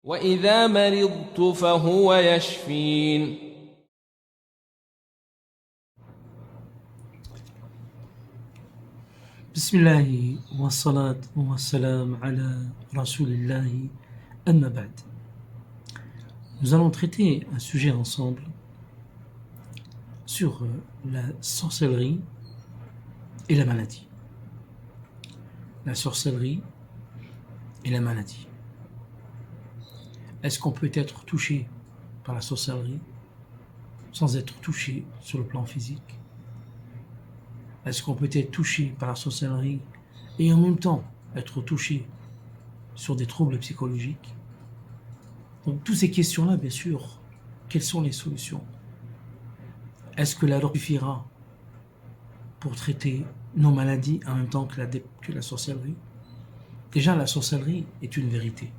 وإذا مرضت فهو يشفين. Bismillah wa salat wa salam ala Rasulillahi amma ba'd. Nous allons traiter un sujet ensemble sur la sorcellerie et la maladie. La sorcellerie et la maladie. Est-ce qu'on peut être touché par la sorcellerie sans être touché sur le plan physique? Est-ce qu'on peut être touché par la sorcellerie et en même temps être touché sur des troubles psychologiques? Donc, toutes ces questions-là, bien sûr, quelles sont les solutions? Est-ce que la langue suffira pour traiter nos maladies en même temps que la sorcellerie? Déjà, la sorcellerie est une vérité.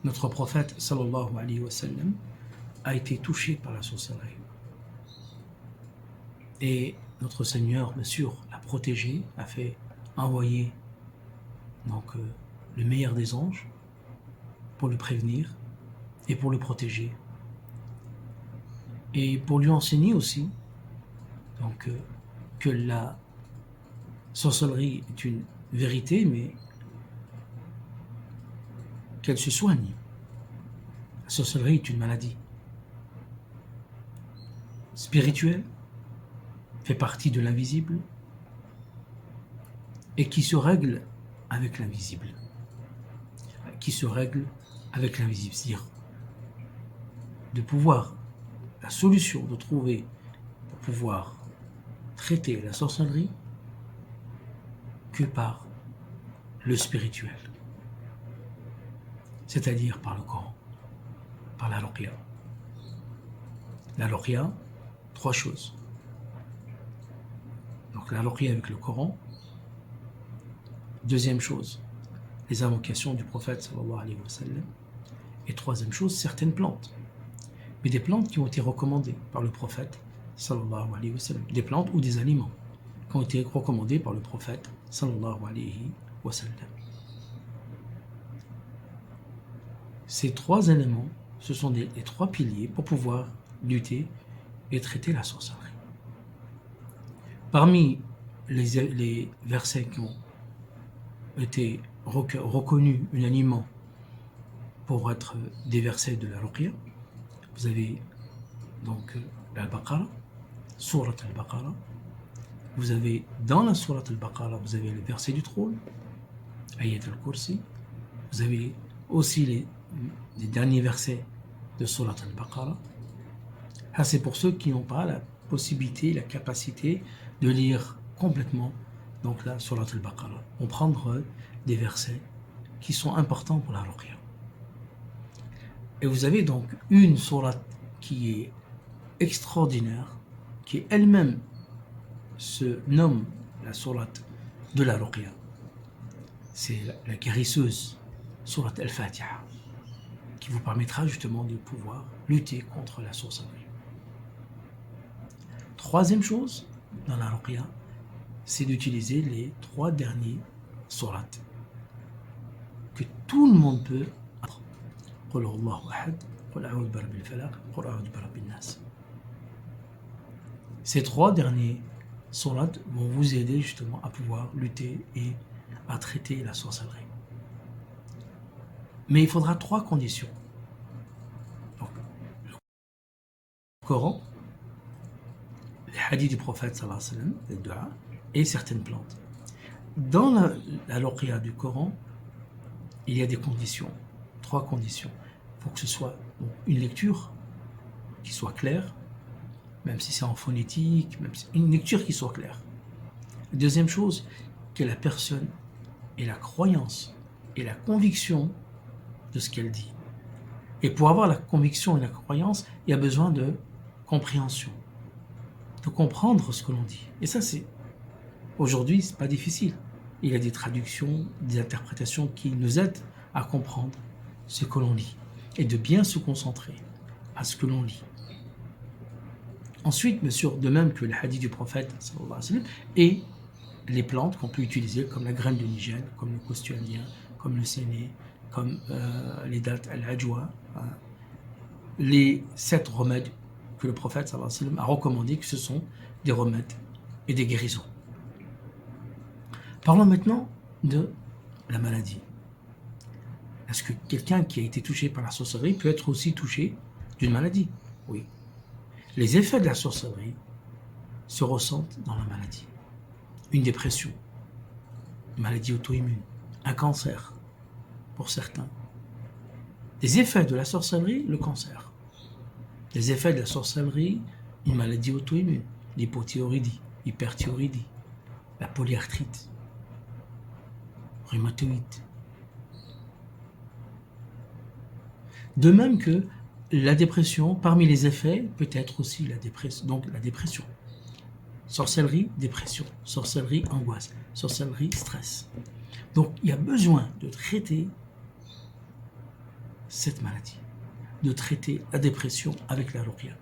Notre prophète, sallallahu alayhi wa sallam, a été touché par la sorcellerie. Et notre Seigneur, bien sûr, l'a protégé, a fait envoyer le meilleur des anges pour le prévenir et pour le protéger. Et pour lui enseigner aussi que la sorcellerie est une vérité, mais qu'elle se soigne. La sorcellerie est une maladie spirituelle, fait partie de l'invisible et qui se règle avec l'invisible. Qui se règle avec l'invisible, c'est-à-dire de pouvoir, la solution de trouver pour pouvoir traiter la sorcellerie que par le spirituel, c'est-à-dire par le Coran, par la ruqya. La ruqya, trois choses. Donc la ruqya avec le Coran. Deuxième chose, les invocations du prophète sallallahu alayhi wa sallam. Et troisième chose, certaines plantes. Mais des plantes qui ont été recommandées par le prophète sallallahu alayhi wa sallam. Des plantes ou des aliments qui ont été recommandés par le prophète sallallahu alayhi wa sallam. Ces trois éléments, ce sont les trois piliers pour pouvoir lutter et traiter la sorcellerie. Parmi les versets qui ont été reconnus unanimement pour être des versets de la ruqya, vous avez donc Al-Baqarah, Surat Al-Baqarah. Vous avez dans la Surat Al-Baqarah, vous avez le verset du trône, Ayat Al-Kursi. Vous avez aussi les derniers versets de Surat Al-Baqarah. C'est pour ceux qui n'ont pas la possibilité, la capacité de lire complètement donc la Surat Al-Baqarah. On prendra des versets qui sont importants pour la ruqya. Et vous avez donc une sourate qui est extraordinaire, qui elle-même se nomme la sourate de la ruqya. C'est la guérisseuse, sourate Al-Fatiha, qui vous permettra justement de pouvoir lutter contre la sorcellerie. Troisième chose dans la ruqya, c'est d'utiliser les trois derniers sourates que tout le monde peut apprendre. Qul huwallahu ahad, Qul a'udhu bi rabbil falaq, Qul a'udhu bi rabbin nas. Ces trois derniers sourates vont vous aider justement à pouvoir lutter et à traiter la sorcellerie. Mais il faudra trois conditions. Donc, le Coran, les hadiths du prophète sallallahu alayhi wa sallam, les du'a, et certaines plantes. Dans la ruqya du Coran, il y a des conditions, trois conditions. Il faut que ce soit une lecture qui soit claire, même si c'est en phonétique, même si, une lecture qui soit claire. Deuxième chose, que la personne ait la croyance et la conviction de ce qu'elle dit. Et pour avoir la conviction et la croyance, il y a besoin de compréhension, de comprendre ce que l'on dit. Et ça, aujourd'hui, c'est pas difficile. Il y a des traductions, des interprétations qui nous aident à comprendre ce que l'on lit et de bien se concentrer à ce que l'on lit. Ensuite, bien sûr, de même que le hadith du prophète sallallahu alayhi wa sallam, et les plantes qu'on peut utiliser comme la graine de nigel, comme le costu indien, comme le séné, comme les dates al-ajwa, les 7 remèdes que le prophète sallallahu alayhi wa sallam a recommandé, que ce sont des remèdes et des guérisons. Parlons maintenant de la maladie. Est-ce que quelqu'un qui a été touché par la sorcellerie peut être aussi touché d'une maladie? Oui. Les effets de la sorcellerie se ressentent dans la maladie. Une dépression, une maladie auto-immune, un cancer pour certains. Des effets de la sorcellerie, le cancer. Des effets de la sorcellerie, une maladie auto-immune, l'hypothyroïdie, l'hyperthyroïdie, la polyarthrite, rhumatoïde. De même que la dépression, parmi les effets, peut être aussi la dépression. Donc la dépression. Sorcellerie, dépression. Sorcellerie, angoisse. Sorcellerie, stress. Donc il y a besoin de traiter cette maladie, de traiter la dépression avec la ruqya,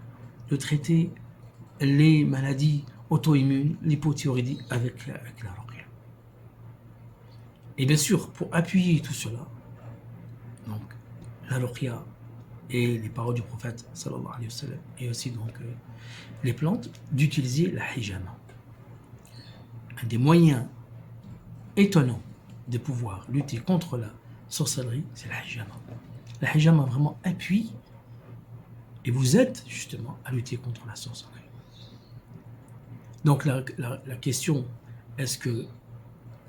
de traiter les maladies auto-immunes, l'hypothyroïdie avec la ruqya. Et bien sûr, pour appuyer tout cela, donc la ruqya et les paroles du prophète sallallahu alayhi wa sallam, et aussi donc les plantes, d'utiliser la hijama. Un des moyens étonnants de pouvoir lutter contre la sorcellerie, c'est la hijama. La hijama vraiment appuie et vous aide justement à lutter contre la sorcellerie. Donc la question, est-ce que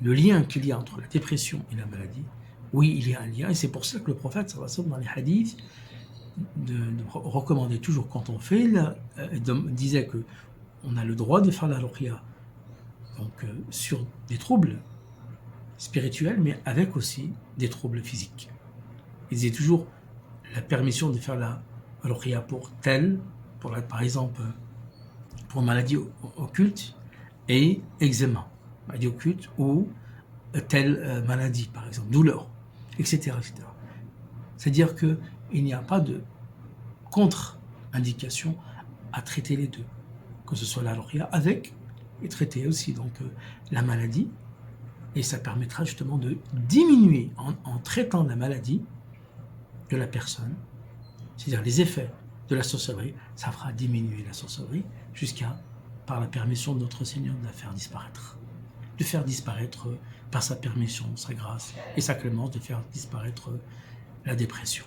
le lien qu'il y a entre la dépression et la maladie? Oui, il y a un lien, et c'est pour ça que le prophète sallallahu alayhi wa sallam, dans les hadiths, recommandait toujours quand on fait, disait que on a le droit de faire la ruqya donc sur des troubles spirituels, mais avec aussi des troubles physiques. Il disait toujours la permission de faire la ruqya pour par exemple, pour maladie occulte et eczéma, maladie occulte ou telle maladie, par exemple, douleur, etc. etc. C'est-à-dire qu'il n'y a pas de contre-indication à traiter les deux, que ce soit la ruqya avec et traiter aussi donc la maladie, et ça permettra justement de diminuer en traitant la maladie de la personne, c'est-à-dire les effets de la sorcellerie, ça fera diminuer la sorcellerie jusqu'à, par la permission de notre Seigneur, de la faire disparaître. De faire disparaître par sa permission, sa grâce et sa clémence, de faire disparaître la dépression.